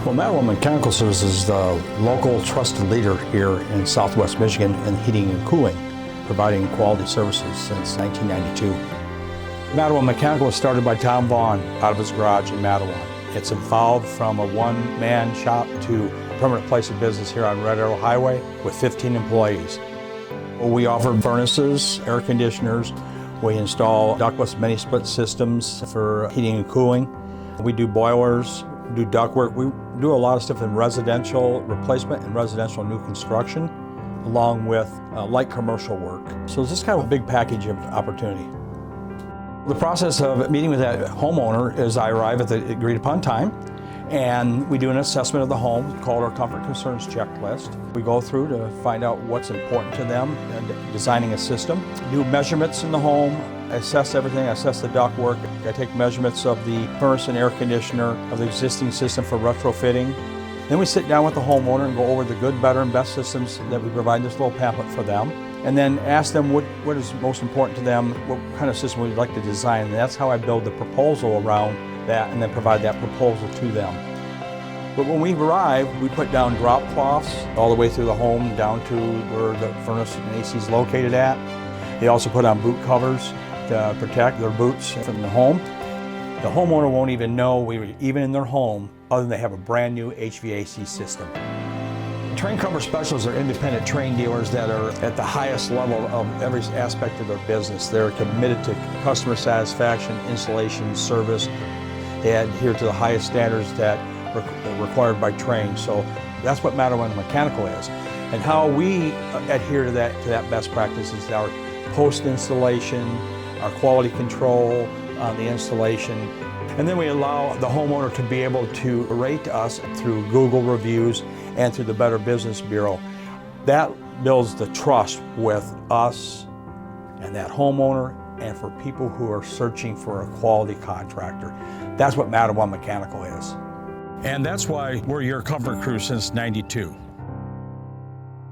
Well, Mattawan Mechanical Services is the local trusted leader here in Southwest Michigan in heating and cooling, providing quality services since 1992. Mattawan Mechanical was started by Tom Vaughn out of his garage in Mattawan. It's evolved from a one-man shop to a permanent place of business here on Red Arrow Highway with 15 employees. We offer furnaces, air conditioners. We install ductless mini-split systems for heating and cooling. We do boilers, do ductwork. We do a lot of stuff in residential replacement and residential new construction, along with light commercial work. So it's just kind of a big package of opportunity. The process of meeting with that homeowner is I arrive at the agreed upon time, and we do an assessment of the home called our Comfort Concerns Checklist. We go through to find out what's important to them and designing a system. Do measurements in the home, assess everything, assess the ductwork. I take measurements of the furnace and air conditioner of the existing system for retrofitting. Then we sit down with the homeowner and go over the good, better, and best systems that we provide this little pamphlet for them. And then ask them what is most important to them, what kind of system we'd like to design. And that's how I build the proposal around that and then provide that proposal to them. But when we arrive, we put down drop cloths all the way through the home down to where the furnace and AC is located at. They also put on boot covers to protect their boots from the home. The homeowner won't even know we were even in their home other than they have a brand new HVAC system. Train Comfort Specialists are independent train dealers that are at the highest level of every aspect of their business. They're committed to customer satisfaction, installation, service. They adhere to the highest standards that are required by Train. So that's what Mattawan Mechanical is. And how we adhere to that best practice is our post-installation, our quality control on the installation. And then we allow the homeowner to be able to rate us through Google reviews and through the Better Business Bureau. That builds the trust with us and that homeowner and for people who are searching for a quality contractor. That's what Mattawan Mechanical is. And that's why we're your comfort crew since '92.